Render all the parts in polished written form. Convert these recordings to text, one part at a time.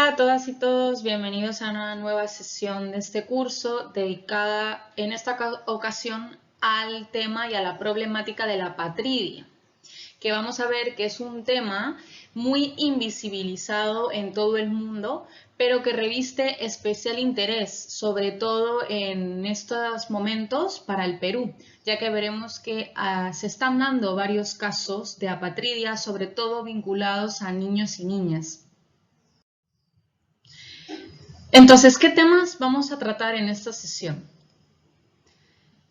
Hola a todas y todos, bienvenidos a una nueva sesión de este curso dedicada en esta ocasión al tema y a la problemática de la apatridia, que vamos a ver que es un tema muy invisibilizado en todo el mundo, pero que reviste especial interés, sobre todo en estos momentos para el Perú, ya que veremos que se están dando varios casos de apatridia, sobre todo vinculados a niños y niñas. Entonces, ¿qué temas vamos a tratar en esta sesión?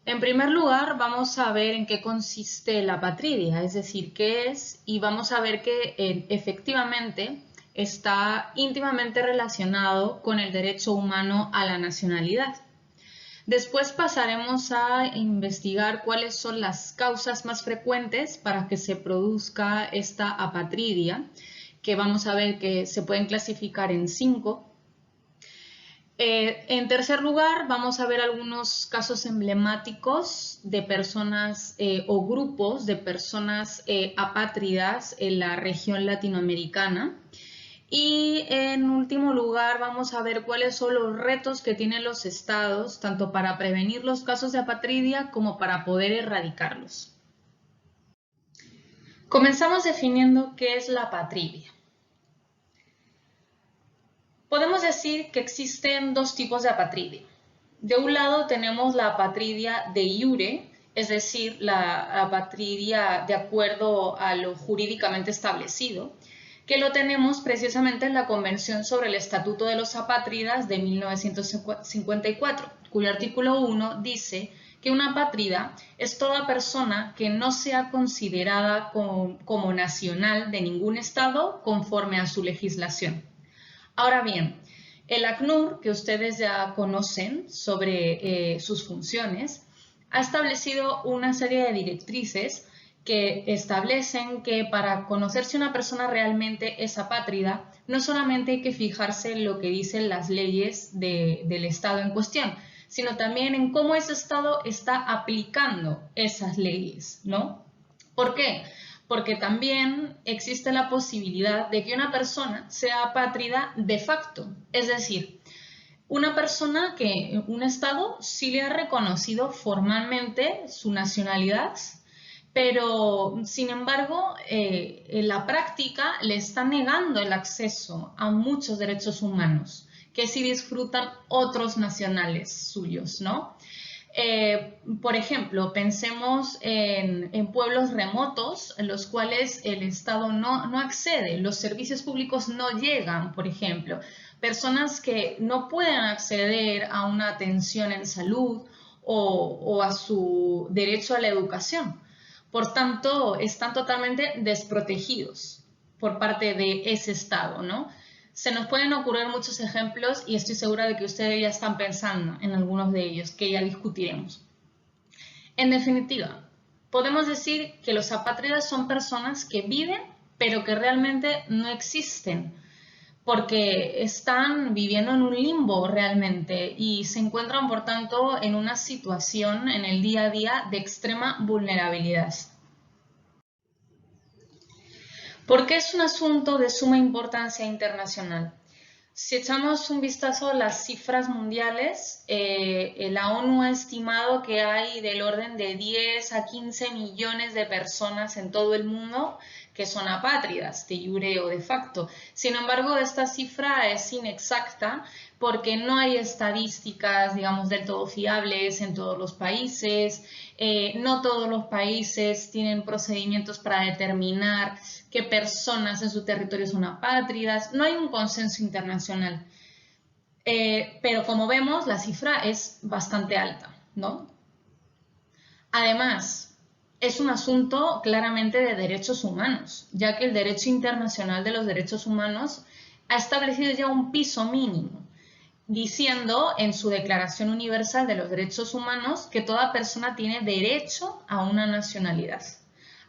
En primer lugar, vamos a ver en qué consiste la apatridia, es decir, qué es, y vamos a ver que efectivamente está íntimamente relacionado con el derecho humano a la nacionalidad. Después pasaremos a investigar cuáles son las causas más frecuentes para que se produzca esta apatridia, que vamos a ver que se pueden clasificar en 5. En tercer lugar, vamos a ver algunos casos emblemáticos de personas o grupos de personas apátridas en la región latinoamericana. Y en último lugar, vamos a ver cuáles son los retos que tienen los estados, tanto para prevenir los casos de apatridia como para poder erradicarlos. Comenzamos definiendo qué es la apatridia. Podemos decir que existen dos tipos de apatridia. De un lado tenemos la apatridia de iure, es decir, la apatridia de acuerdo a lo jurídicamente establecido, que lo tenemos precisamente en la Convención sobre el Estatuto de los Apátridas de 1954, cuyo artículo 1 dice que una apátrida es toda persona que no sea considerada como nacional de ningún estado conforme a su legislación. Ahora bien, el ACNUR, que ustedes ya conocen sobre sus funciones, ha establecido una serie de directrices que establecen que para conocer si una persona realmente es apátrida, no solamente hay que fijarse en lo que dicen las leyes del estado en cuestión, sino también en cómo ese estado está aplicando esas leyes, ¿no? ¿Por qué? Porque también existe la posibilidad de que una persona sea apátrida de facto, es decir, una persona que un estado sí le ha reconocido formalmente su nacionalidad, pero sin embargo en la práctica le está negando el acceso a muchos derechos humanos que sí disfrutan otros nacionales suyos, ¿no? Por ejemplo, pensemos en pueblos remotos en los cuales el Estado no accede, los servicios públicos no llegan, por ejemplo, personas que no pueden acceder a una atención en salud o a su derecho a la educación. Por tanto, están totalmente desprotegidos por parte de ese Estado, ¿no? Se nos pueden ocurrir muchos ejemplos y estoy segura de que ustedes ya están pensando en algunos de ellos que ya discutiremos. En definitiva, podemos decir que los apátridas son personas que viven pero que realmente no existen porque están viviendo en un limbo realmente y se encuentran por tanto en una situación en el día a día de extrema vulnerabilidad. Porque es un asunto de suma importancia internacional. Si echamos un vistazo a las cifras mundiales, la ONU ha estimado que hay del orden de 10 a 15 millones de personas en todo el mundo que son apátridas, de iure o de facto. Sin embargo, esta cifra es inexacta porque no hay estadísticas, digamos, del todo fiables en todos los países. No todos los países tienen procedimientos para determinar qué personas en su territorio son apátridas. No hay un consenso internacional. Pero como vemos, la cifra es bastante alta, ¿no? Además, es un asunto claramente de derechos humanos, ya que el derecho internacional de los derechos humanos ha establecido ya un piso mínimo, diciendo en su Declaración Universal de los Derechos Humanos que toda persona tiene derecho a una nacionalidad.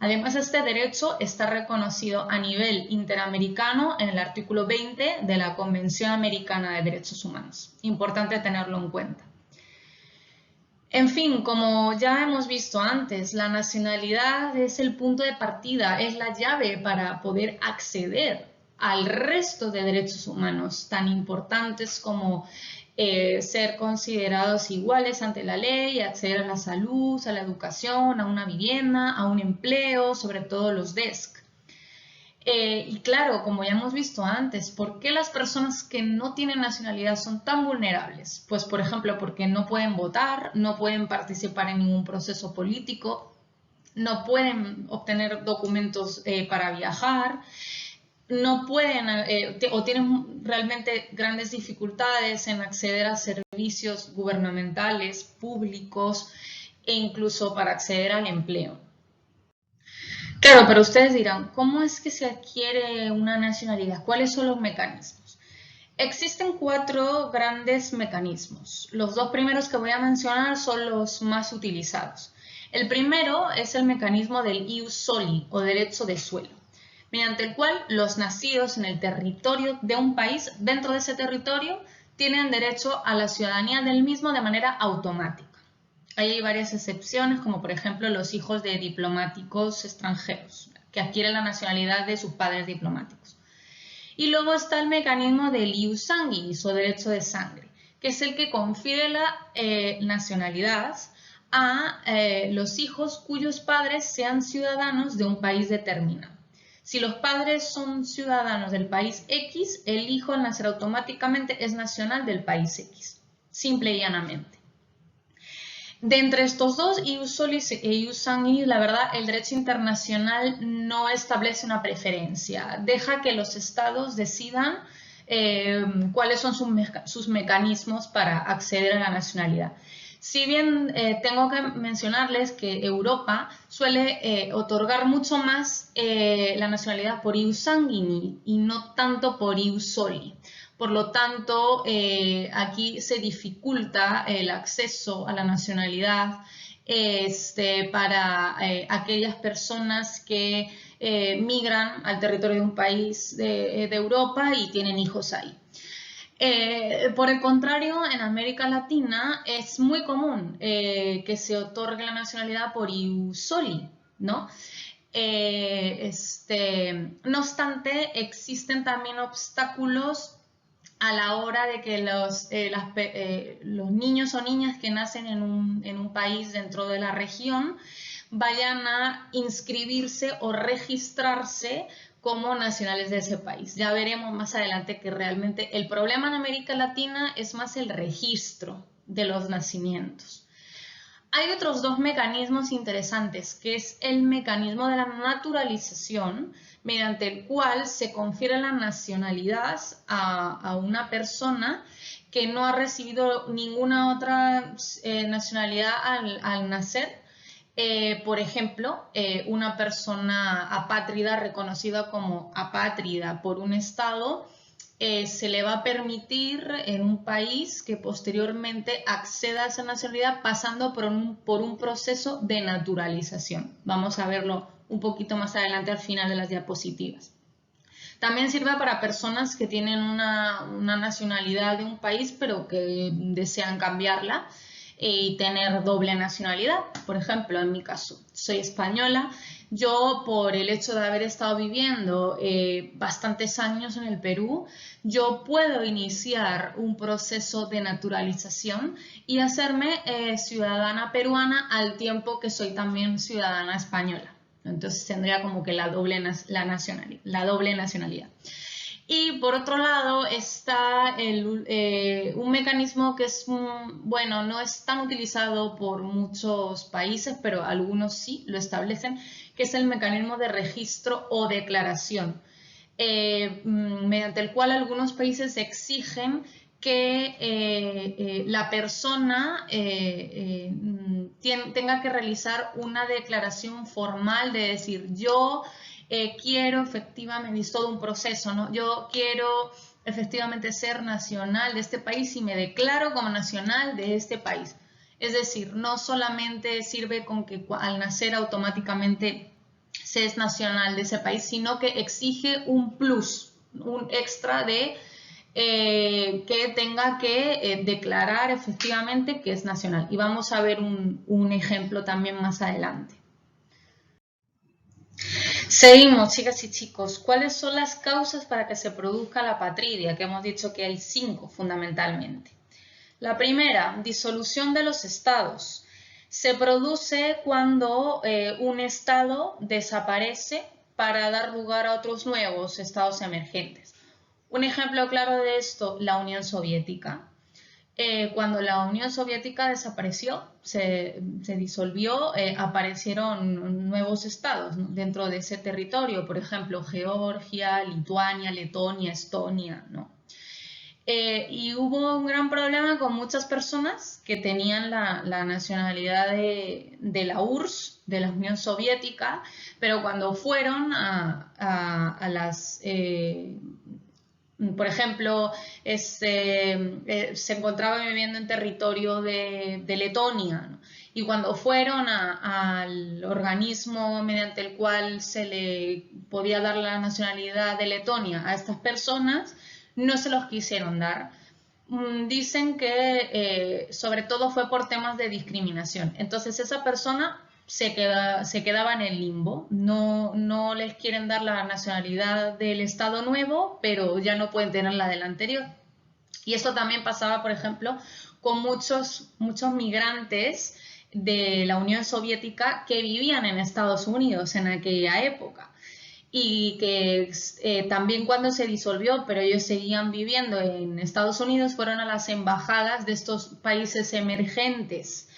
Además, este derecho está reconocido a nivel interamericano en el artículo 20 de la Convención Americana de Derechos Humanos. Importante tenerlo en cuenta. En fin, como ya hemos visto antes, la nacionalidad es el punto de partida, es la llave para poder acceder al resto de derechos humanos tan importantes como ser considerados iguales ante la ley, acceder a la salud, a la educación, a una vivienda, a un empleo, sobre todo los DESC. Y claro, como ya hemos visto antes, ¿por qué las personas que no tienen nacionalidad son tan vulnerables? Pues, por ejemplo, porque no pueden votar, no pueden participar en ningún proceso político, no pueden obtener documentos para viajar, no pueden o tienen realmente grandes dificultades en acceder a servicios gubernamentales, públicos e incluso para acceder al empleo. Claro, pero ustedes dirán, ¿cómo es que se adquiere una nacionalidad? ¿Cuáles son los mecanismos? Existen 4 grandes mecanismos. Los 2 primeros que voy a mencionar son los más utilizados. El primero es el mecanismo del ius soli o derecho de suelo, mediante el cual los nacidos en el territorio de un país, dentro de ese territorio, tienen derecho a la ciudadanía del mismo de manera automática. Hay varias excepciones, como por ejemplo los hijos de diplomáticos extranjeros, que adquieren la nacionalidad de sus padres diplomáticos. Y luego está el mecanismo del ius sanguinis o derecho de sangre, que es el que confiere la nacionalidad a los hijos cuyos padres sean ciudadanos de un país determinado. Si los padres son ciudadanos del país X, el hijo al nacer automáticamente es nacional del país X, simple y llanamente. De entre estos dos, ius solis e ius sanguinis, la verdad, el derecho internacional no establece una preferencia. Deja que los estados decidan cuáles son sus mecanismos para acceder a la nacionalidad. Si bien tengo que mencionarles que Europa suele otorgar mucho más la nacionalidad por ius sanguinis y no tanto por ius soli. Por lo tanto, aquí se dificulta el acceso a la nacionalidad para aquellas personas que migran al territorio de un país de Europa y tienen hijos ahí. Por el contrario, en América Latina es muy común que se otorgue la nacionalidad por ius soli, ¿no? No obstante, existen también obstáculos a la hora de que los niños o niñas que nacen en un país dentro de la región vayan a inscribirse o registrarse como nacionales de ese país. Ya veremos más adelante que realmente el problema en América Latina es más el registro de los nacimientos. Hay otros 2 mecanismos interesantes, que es el mecanismo de la naturalización, mediante el cual se confiere la nacionalidad a una persona que no ha recibido ninguna otra nacionalidad al nacer. Por ejemplo, una persona apátrida reconocida como apátrida por un estado se le va a permitir en un país que posteriormente acceda a esa nacionalidad pasando por un proceso de naturalización. Vamos a verlo un poquito más adelante al final de las diapositivas. También sirve para personas que tienen una nacionalidad de un país pero que desean cambiarla y tener doble nacionalidad. Por ejemplo, en mi caso, soy española. Yo, por el hecho de haber estado viviendo bastantes años en el Perú, yo puedo iniciar un proceso de naturalización y hacerme ciudadana peruana al tiempo que soy también ciudadana española. Entonces tendría como que la doble nacionalidad. Y por otro lado está un mecanismo que es, bueno, no es tan utilizado por muchos países, pero algunos sí lo establecen, que es el mecanismo de registro o declaración, mediante el cual algunos países exigen que la persona tenga que realizar una declaración formal de decir yo quiero efectivamente, es todo un proceso, ¿no? Yo quiero efectivamente ser nacional de este país y me declaro como nacional de este país. Es decir, no solamente sirve con que al nacer automáticamente se es nacional de ese país, sino que exige un plus, un extra de que tenga que declarar efectivamente que es nacional. Y vamos a ver un ejemplo también más adelante. Seguimos, chicas y chicos. ¿Cuáles son las causas para que se produzca la apatridia? Que hemos dicho que hay 5 fundamentalmente. La primera, disolución de los estados. Se produce cuando un estado desaparece para dar lugar a otros nuevos estados emergentes. Un ejemplo claro de esto, la Unión Soviética. Cuando la Unión Soviética desapareció, se disolvió, aparecieron nuevos estados, ¿no?, dentro de ese territorio, por ejemplo, Georgia, Lituania, Letonia, Estonia, ¿no? Y hubo un gran problema con muchas personas que tenían la nacionalidad de la URSS, de la Unión Soviética, pero cuando fueron a las... por ejemplo, se encontraban viviendo en territorio de Letonia, ¿no? Y cuando fueron al organismo mediante el cual se le podía dar la nacionalidad de Letonia a estas personas, no se los quisieron dar. Dicen que sobre todo fue por temas de discriminación. Entonces esa persona se quedaba en el limbo, no les quieren dar la nacionalidad del Estado nuevo, pero ya no pueden tener la del anterior. Y esto también pasaba, por ejemplo, con muchos migrantes de la Unión Soviética que vivían en Estados Unidos en aquella época. Y que también cuando se disolvió, pero ellos seguían viviendo en Estados Unidos, fueron a las embajadas de estos países emergentes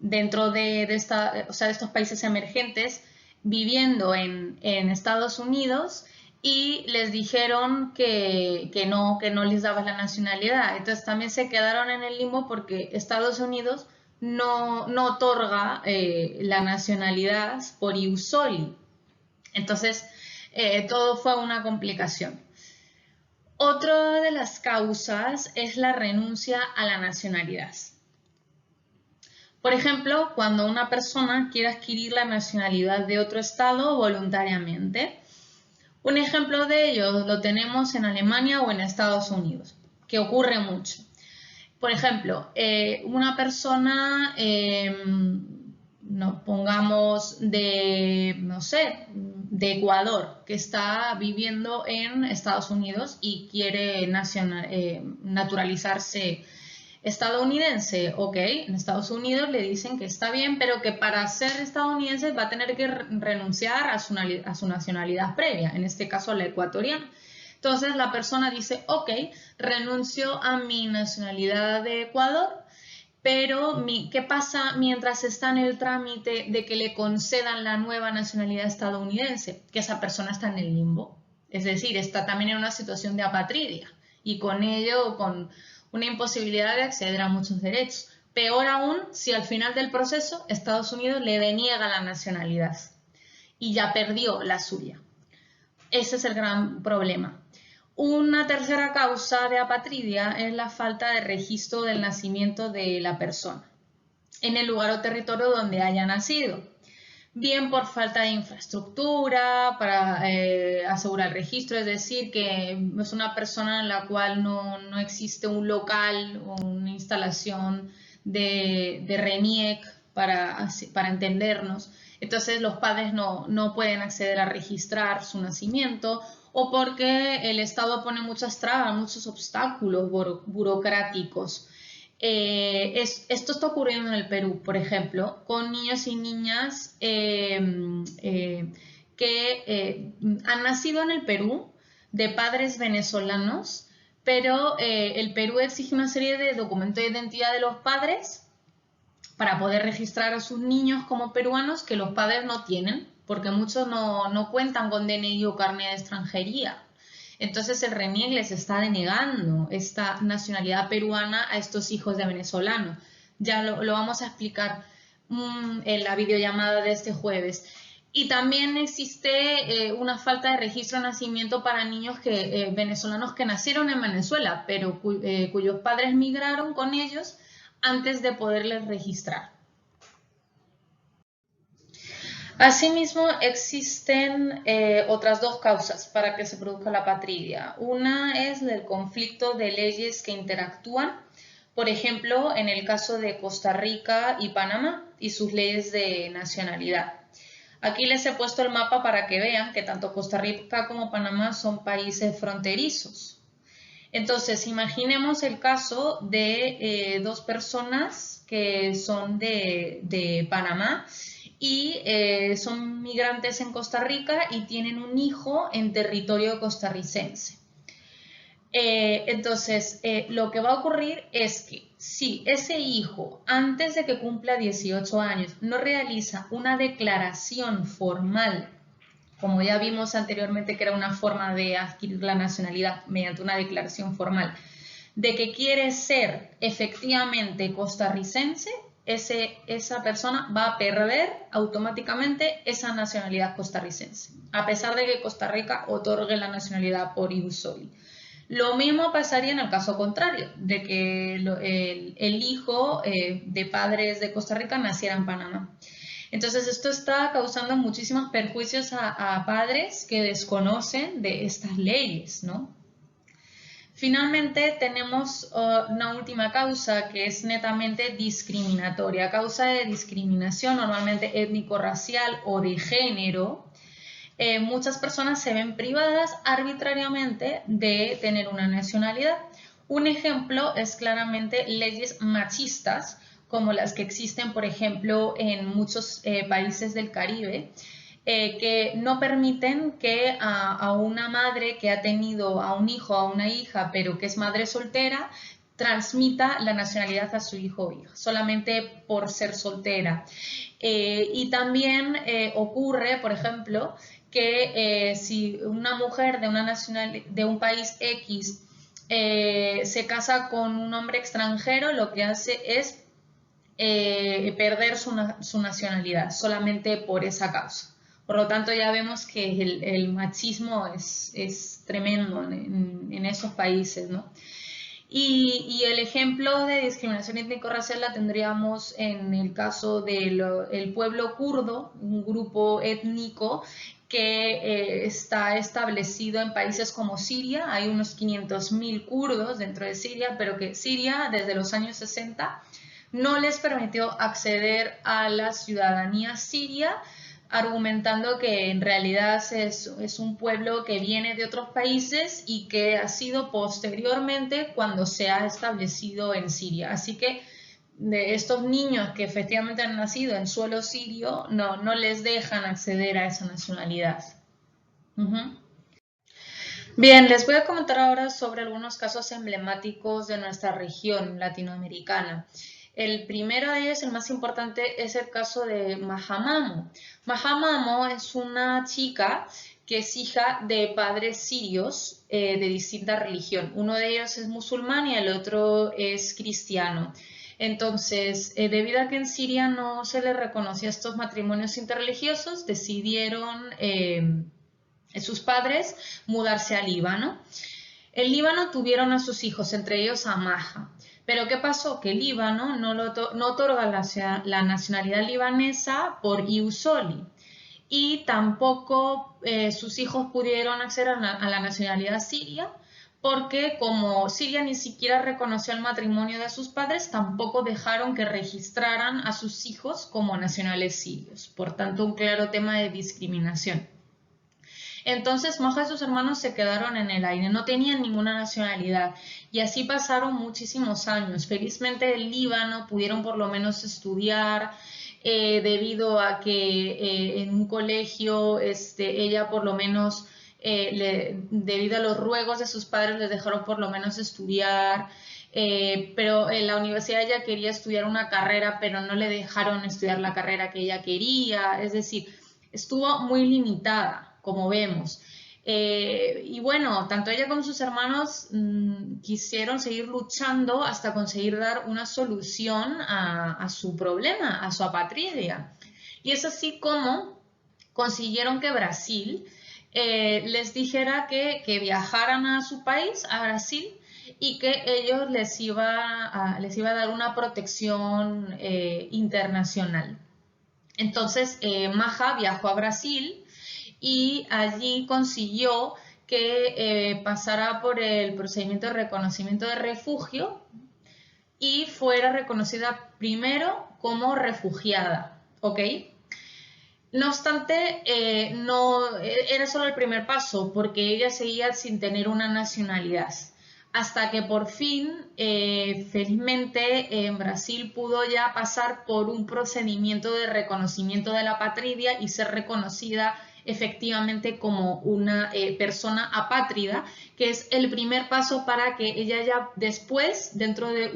dentro de estos países emergentes viviendo en Estados Unidos, y les dijeron que no les daba la nacionalidad. Entonces también se quedaron en el limbo porque Estados Unidos no otorga la nacionalidad por ius soli. Entonces todo fue una complicación. Otra de las causas es la renuncia a la nacionalidad. Por ejemplo, cuando una persona quiere adquirir la nacionalidad de otro estado voluntariamente. Un ejemplo de ello lo tenemos en Alemania o en Estados Unidos, que ocurre mucho. Por ejemplo, una persona, pongamos de Ecuador, que está viviendo en Estados Unidos y quiere naturalizarse estadounidense. Ok, en Estados Unidos le dicen que está bien, pero que para ser estadounidense va a tener que renunciar a su nacionalidad previa, en este caso la ecuatoriana. Entonces la persona dice, ok, renuncio a mi nacionalidad de Ecuador, pero ¿qué pasa mientras está en el trámite de que le concedan la nueva nacionalidad estadounidense? Que esa persona está en el limbo, es decir, está también en una situación de apatridia y con ello, con una imposibilidad de acceder a muchos derechos. Peor aún si al final del proceso Estados Unidos le deniega la nacionalidad y ya perdió la suya. Ese es el gran problema. Una tercera causa de apatridia es la falta de registro del nacimiento de la persona en el lugar o territorio donde haya nacido, bien por falta de infraestructura para asegurar el registro, es decir, que es una persona en la cual no existe un local o una instalación de RENIEC para entendernos. Entonces los padres no pueden acceder a registrar su nacimiento, o porque el Estado pone muchas trabas, muchos obstáculos burocráticos. Esto está ocurriendo en el Perú, por ejemplo, con niños y niñas que han nacido en el Perú de padres venezolanos, pero el Perú exige una serie de documentos de identidad de los padres para poder registrar a sus niños como peruanos que los padres no tienen, porque muchos no cuentan con DNI o carnet de extranjería. Entonces el RENIEC les está denegando esta nacionalidad peruana a estos hijos de venezolanos. Ya lo vamos a explicar en la videollamada de este jueves. Y también existe una falta de registro de nacimiento para niños venezolanos que nacieron en Venezuela, pero cuyos padres migraron con ellos antes de poderles registrar. Asimismo, existen otras dos causas para que se produzca la apatridia. Una es el conflicto de leyes que interactúan, por ejemplo, en el caso de Costa Rica y Panamá y sus leyes de nacionalidad. Aquí les he puesto el mapa para que vean que tanto Costa Rica como Panamá son países fronterizos. Entonces, imaginemos el caso de dos personas que son de Panamá y son migrantes en Costa Rica y tienen un hijo en territorio costarricense. Entonces, lo que va a ocurrir es que si ese hijo, antes de que cumpla 18 años, no realiza una declaración formal, como ya vimos anteriormente que era una forma de adquirir la nacionalidad mediante una declaración formal, de que quiere ser efectivamente costarricense, esa persona va a perder automáticamente esa nacionalidad costarricense, a pesar de que Costa Rica otorgue la nacionalidad por ius soli. Lo mismo pasaría en el caso contrario, de que el hijo de padres de Costa Rica naciera en Panamá. Entonces esto está causando muchísimos perjuicios a padres que desconocen de estas leyes, ¿no? Finalmente tenemos una última causa que es netamente discriminatoria, causa de discriminación normalmente étnico-racial o de género. Muchas personas se ven privadas arbitrariamente de tener una nacionalidad. Un ejemplo es claramente leyes machistas, como las que existen, por ejemplo, en muchos países del Caribe, que no permiten que a una madre que ha tenido a un hijo o a una hija, pero que es madre soltera, transmita la nacionalidad a su hijo o hija, solamente por ser soltera. Y también ocurre, por ejemplo, que si una mujer de un país X se casa con un hombre extranjero, lo que hace es perder su nacionalidad solamente por esa causa. Por lo tanto, ya vemos que el machismo es tremendo en esos países, ¿no? Y el ejemplo de discriminación étnico-racial la tendríamos en el caso del pueblo kurdo, un grupo étnico que está establecido en países como Siria. Hay unos 500.000 kurdos dentro de Siria, pero que Siria desde los años 60 no les permitió acceder a la ciudadanía siria, argumentando que en realidad es un pueblo que viene de otros países y que ha sido posteriormente cuando se ha establecido en Siria. Así que de estos niños que efectivamente han nacido en suelo sirio, no les dejan acceder a esa nacionalidad. Bien, les voy a comentar ahora sobre algunos casos emblemáticos de nuestra región latinoamericana. El primero de ellos, el más importante, es el caso de Mahamamo. Mahamamo es una chica que es hija de padres sirios de distinta religión. Uno de ellos es musulmán y el otro es cristiano. Entonces, debido a que en Siria no se le reconocía estos matrimonios interreligiosos, decidieron sus padres mudarse a Líbano. En Líbano tuvieron a sus hijos, entre ellos a Maja. Pero ¿qué pasó? Que Líbano no otorga la nacionalidad libanesa por ius soli y tampoco sus hijos pudieron acceder a la nacionalidad siria porque como Siria ni siquiera reconoció el matrimonio de sus padres, tampoco dejaron que registraran a sus hijos como nacionales sirios. Por tanto, un claro tema de discriminación. Entonces Maja y sus hermanos se quedaron en el aire, no tenían ninguna nacionalidad y así pasaron muchísimos años. Felizmente en Líbano pudieron por lo menos estudiar debido a que en un colegio ella por lo menos, debido a los ruegos de sus padres, les dejaron por lo menos estudiar. Pero en la universidad ella quería estudiar una carrera, pero no le dejaron estudiar la carrera que ella quería, es decir, estuvo muy limitada, como vemos. Y bueno, tanto ella como sus hermanos quisieron seguir luchando hasta conseguir dar una solución a su problema, a su apatridia. Y es así como consiguieron que Brasil les dijera que viajaran a su país, a Brasil, y que ellos les iba a dar una protección internacional. Entonces, Maja viajó a Brasil y allí consiguió que pasara por el procedimiento de reconocimiento de refugio y fuera reconocida primero como refugiada, ¿ok? No obstante, no era solo el primer paso, porque ella seguía sin tener una nacionalidad. Hasta que por fin, felizmente, en Brasil pudo ya pasar por un procedimiento de reconocimiento de la patria y ser reconocida efectivamente como una persona apátrida, que es el primer paso para que ella ya después, dentro de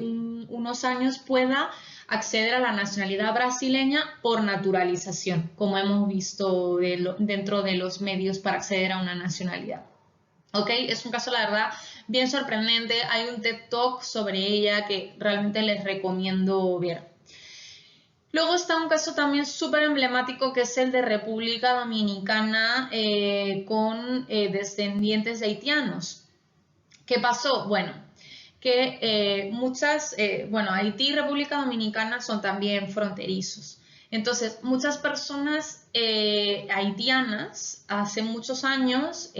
unos años, pueda acceder a la nacionalidad brasileña por naturalización, como hemos visto dentro de los medios para acceder a una nacionalidad. ¿Ok? Es un caso, la verdad, bien sorprendente. Hay un TED Talk sobre ella que realmente les recomiendo ver. Luego está un caso también súper emblemático que es el de República Dominicana con descendientes de haitianos. ¿Qué pasó? Bueno, que Haití y República Dominicana son también fronterizos. Entonces, muchas personas haitianas hace muchos años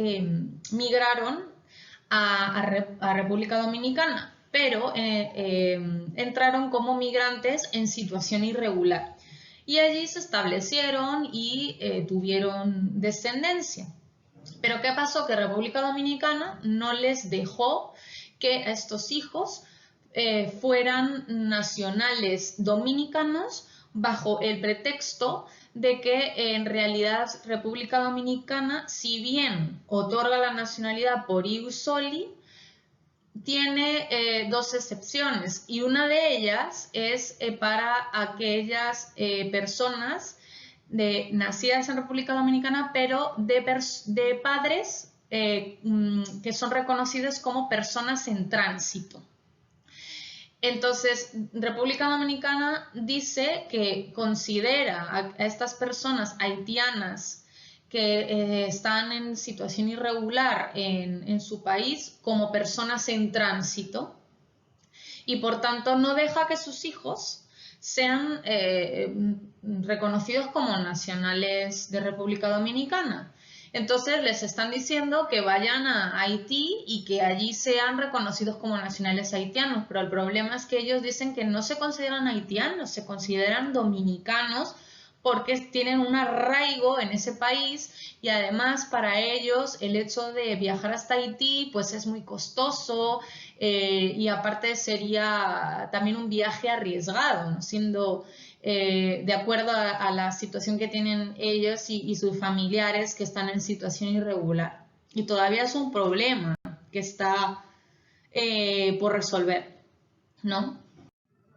migraron a República Dominicana, pero entraron como migrantes en situación irregular. Y allí se establecieron y tuvieron descendencia. Pero ¿qué pasó? Que República Dominicana no les dejó que estos hijos fueran nacionales dominicanos bajo el pretexto de que en realidad República Dominicana, si bien otorga la nacionalidad por ius soli, tiene dos excepciones y una de ellas es para aquellas personas nacidas en República Dominicana, pero de padres que son reconocidos como personas en tránsito. Entonces, República Dominicana dice que considera a estas personas haitianas que están en situación irregular en su país como personas en tránsito y por tanto no deja que sus hijos sean reconocidos como nacionales de República Dominicana. Entonces les están diciendo que vayan a Haití y que allí sean reconocidos como nacionales haitianos, pero el problema es que ellos dicen que no se consideran haitianos, se consideran dominicanos porque tienen un arraigo en ese país y además para ellos el hecho de viajar hasta Haití pues es muy costoso y aparte sería también un viaje arriesgado, ¿no? Siendo de acuerdo a la situación que tienen ellos y sus familiares que están en situación irregular. Y todavía es un problema que está por resolver, ¿no?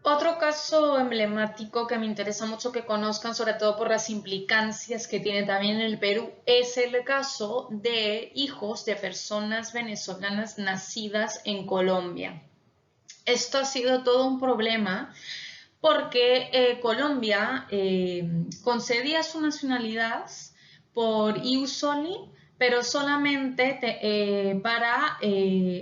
Otro caso emblemático que me interesa mucho que conozcan, sobre todo por las implicancias que tiene también en el Perú, es el caso de hijos de personas venezolanas nacidas en Colombia. Esto ha sido todo un problema porque Colombia concedía su nacionalidad por ius soli, pero solamente para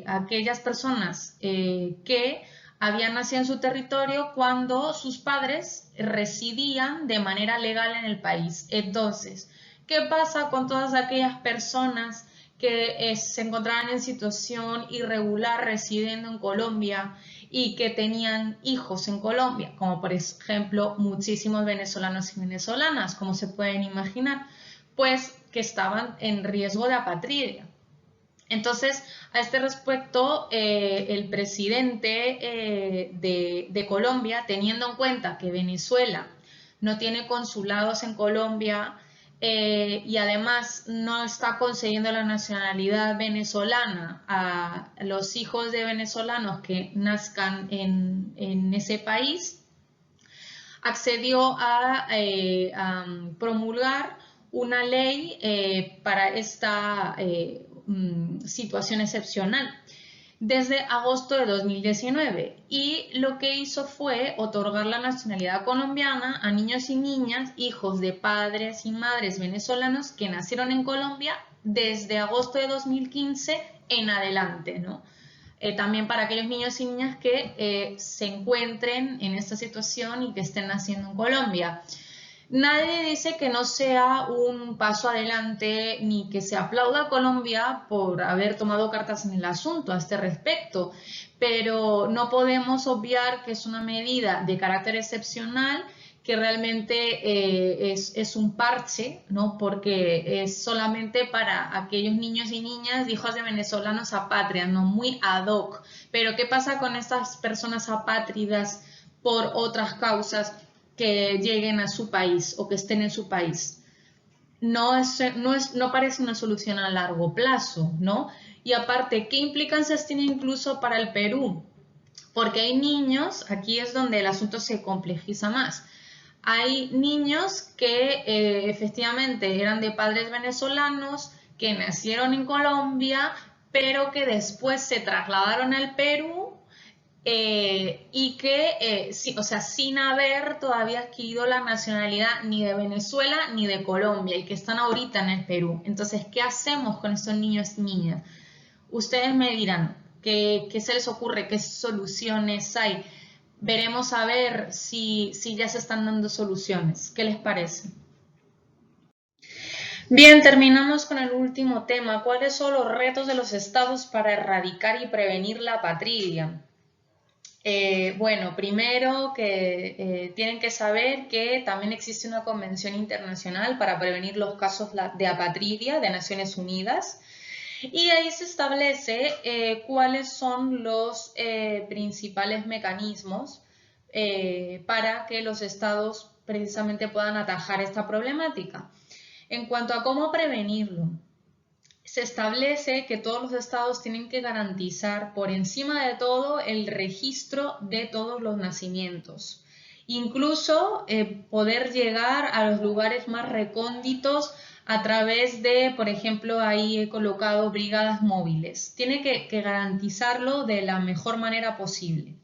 aquellas personas que habían nacido en su territorio cuando sus padres residían de manera legal en el país. Entonces, ¿qué pasa con todas aquellas personas que se encontraban en situación irregular residiendo en Colombia y que tenían hijos en Colombia, como por ejemplo muchísimos venezolanos y venezolanas, como se pueden imaginar, pues que estaban en riesgo de apatridia? Entonces, a este respecto, el presidente de Colombia, teniendo en cuenta que Venezuela no tiene consulados en Colombia y además no está concediendo la nacionalidad venezolana a los hijos de venezolanos que nazcan en ese país, accedió a promulgar una ley para esta situación excepcional desde agosto de 2019 y lo que hizo fue otorgar la nacionalidad colombiana a niños y niñas, hijos de padres y madres venezolanos que nacieron en Colombia desde agosto de 2015 en adelante, ¿no? También para aquellos niños y niñas que se encuentren en esta situación y que estén naciendo en Colombia. Nadie dice que no sea un paso adelante ni que se aplauda a Colombia por haber tomado cartas en el asunto a este respecto, pero no podemos obviar que es una medida de carácter excepcional que realmente es un parche, ¿no? Porque es solamente para aquellos niños y niñas, hijos de venezolanos apátridas, ¿no? Muy ad hoc. Pero ¿qué pasa con estas personas apátridas por otras causas que lleguen a su país o que estén en su país? No parece una solución a largo plazo, ¿no? Y aparte, ¿qué implicancias tiene incluso para el Perú? Porque hay niños, aquí es donde el asunto se complejiza más. Hay niños que efectivamente eran de padres venezolanos, que nacieron en Colombia, pero que después se trasladaron al Perú y que, o sea, sin haber todavía adquirido la nacionalidad ni de Venezuela ni de Colombia y que están ahorita en el Perú. Entonces, ¿qué hacemos con estos niños y niñas? Ustedes me dirán, ¿qué se les ocurre? ¿Qué soluciones hay? Veremos a ver si ya se están dando soluciones. ¿Qué les parece? Bien, terminamos con el último tema. ¿Cuáles son los retos de los estados para erradicar y prevenir la apatridia? Bueno, primero que tienen que saber que también existe una convención internacional para prevenir los casos de apatridia de Naciones Unidas y ahí se establece cuáles son los principales mecanismos para que los estados precisamente puedan atajar esta problemática. En cuanto a cómo prevenirlo, se establece que todos los estados tienen que garantizar por encima de todo el registro de todos los nacimientos. Incluso poder llegar a los lugares más recónditos a través de, por ejemplo, ahí he colocado brigadas móviles. Tiene que garantizarlo de la mejor manera posible.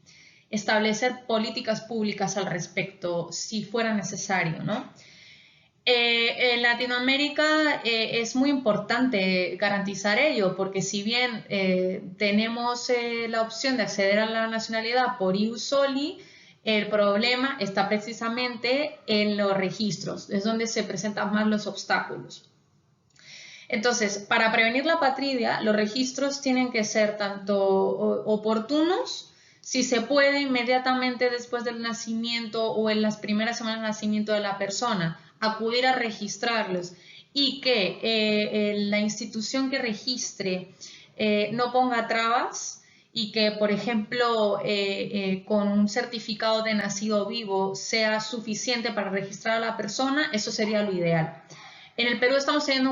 Establecer políticas públicas al respecto si fuera necesario, ¿no? En Latinoamérica es muy importante garantizar ello, porque si bien tenemos la opción de acceder a la nacionalidad por ius soli, el problema está precisamente en los registros, es donde se presentan más los obstáculos. Entonces, para prevenir la apatridia, los registros tienen que ser tanto oportunos, si se puede inmediatamente después del nacimiento o en las primeras semanas de nacimiento de la persona, acudir a registrarlos y que la institución que registre no ponga trabas y que, por ejemplo, con un certificado de nacido vivo sea suficiente para registrar a la persona, eso sería lo ideal. En el Perú estamos teniendo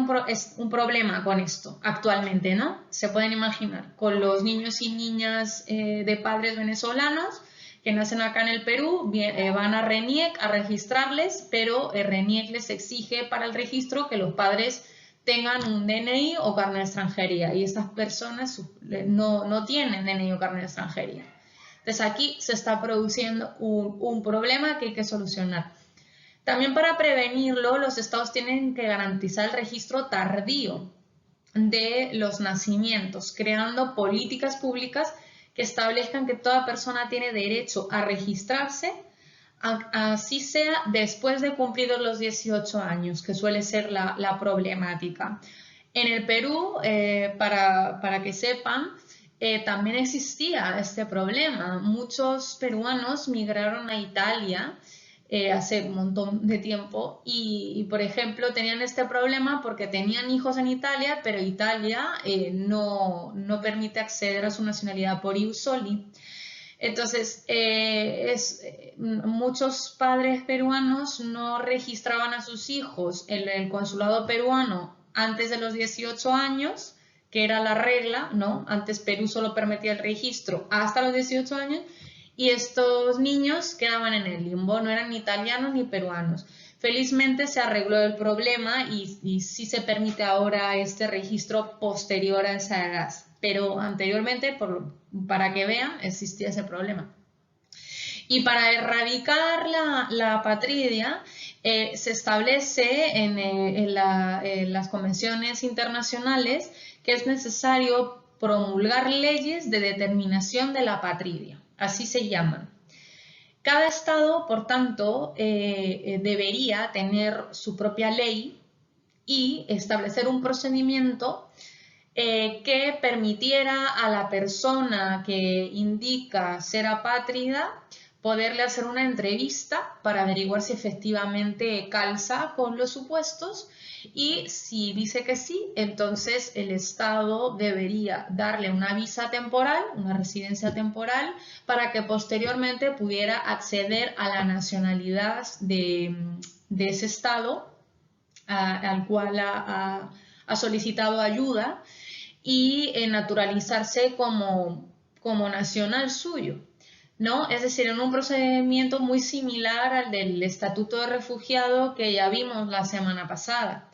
un problema con esto actualmente, ¿no? Se pueden imaginar, con los niños y niñas de padres venezolanos que nacen acá en el Perú, van a RENIEC a registrarles, pero RENIEC les exige para el registro que los padres tengan un DNI o carnet de extranjería y estas personas no tienen DNI o carnet de extranjería. Entonces aquí se está produciendo un problema que hay que solucionar. También para prevenirlo, los estados tienen que garantizar el registro tardío de los nacimientos, creando políticas públicas que establezcan que toda persona tiene derecho a registrarse, así sea después de cumplidos los 18 años, que suele ser la problemática. En el Perú, para que sepan, también existía este problema. Muchos peruanos migraron a Italia hace un montón de tiempo y, por ejemplo, tenían este problema porque tenían hijos en Italia, pero Italia no permite acceder a su nacionalidad por ius soli. Entonces, muchos padres peruanos no registraban a sus hijos en el consulado peruano antes de los 18 años, que era la regla, ¿no? Antes Perú solo permitía el registro hasta los 18 años, y estos niños quedaban en el limbo, no eran ni italianos ni peruanos. Felizmente se arregló el problema y sí se permite ahora este registro posterior a esa edad, pero anteriormente, para que vean, existía ese problema. Y para erradicar la apatridia, se establece en las convenciones internacionales que es necesario promulgar leyes de determinación de la apatridia. Así se llaman. Cada estado, por tanto, debería tener su propia ley y establecer un procedimiento que permitiera a la persona que indica ser apátrida poderle hacer una entrevista para averiguar si efectivamente calza con los supuestos, y si dice que sí, entonces el Estado debería darle una visa temporal, una residencia temporal, para que posteriormente pudiera acceder a la nacionalidad de ese Estado al cual ha solicitado ayuda, y naturalizarse como nacional suyo, ¿no? Es decir, en un procedimiento muy similar al del Estatuto de Refugiado que ya vimos la semana pasada.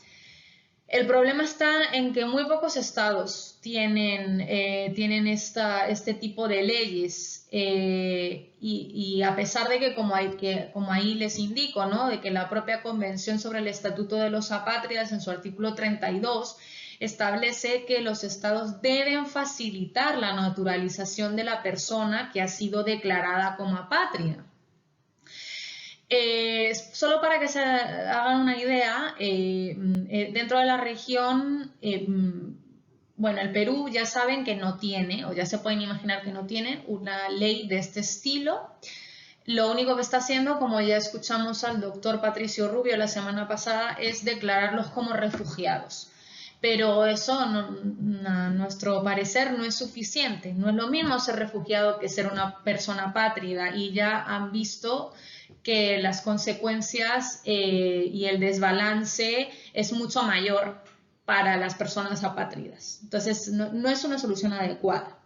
El problema está en que muy pocos estados tienen este tipo de leyes, y a pesar de que, como ahí les indico, ¿no?, de que la propia Convención sobre el Estatuto de los Apátridas, en su artículo 32, establece que los estados deben facilitar la naturalización de la persona que ha sido declarada como apátrida. Solo para que se hagan una idea, dentro de la región, bueno, el Perú ya saben que no tiene, o ya se pueden imaginar que no tiene, una ley de este estilo. Lo único que está haciendo, como ya escuchamos al doctor Patricio Rubio la semana pasada, es declararlos como refugiados. Pero eso, a nuestro parecer, no es suficiente. No es lo mismo ser refugiado que ser una persona apátrida, y ya han visto que las consecuencias y el desbalance es mucho mayor para las personas apátridas. Entonces, no es una solución adecuada.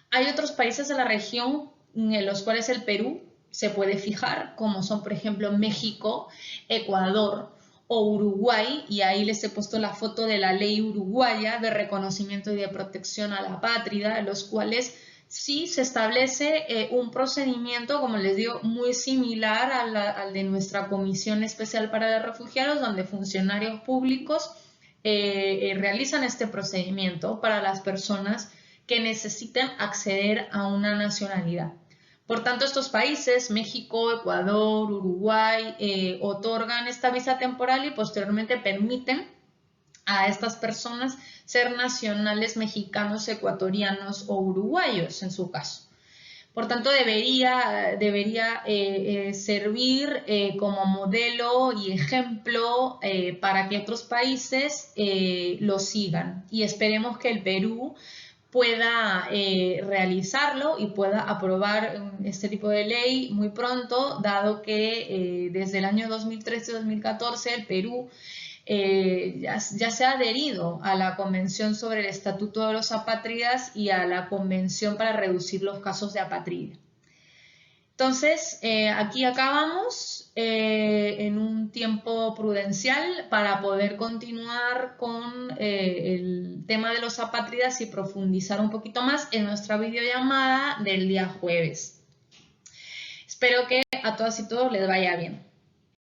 Hay otros países de la región en los cuales el Perú se puede fijar, como son, por ejemplo, México, Ecuador o Uruguay, y ahí les he puesto la foto de la ley uruguaya de reconocimiento y de protección a la apátrida, en los cuales sí se establece un procedimiento, como les digo, muy similar al de nuestra Comisión Especial para los Refugiados, donde funcionarios públicos realizan este procedimiento para las personas que necesiten acceder a una nacionalidad. Por tanto, estos países, México, Ecuador, Uruguay, otorgan esta visa temporal y posteriormente permiten a estas personas ser nacionales mexicanos, ecuatorianos o uruguayos en su caso. Por tanto, debería servir como modelo y ejemplo para que otros países lo sigan, y esperemos que el Perú pueda realizarlo y pueda aprobar este tipo de ley muy pronto, dado que desde el año 2013-2014 el Perú ya se ha adherido a la Convención sobre el Estatuto de los Apátridas y a la Convención para reducir los casos de apatridia. Entonces, aquí acabamos en un tiempo prudencial para poder continuar con el tema de los apátridas y profundizar un poquito más en nuestra videollamada del día jueves. Espero que a todas y todos les vaya bien.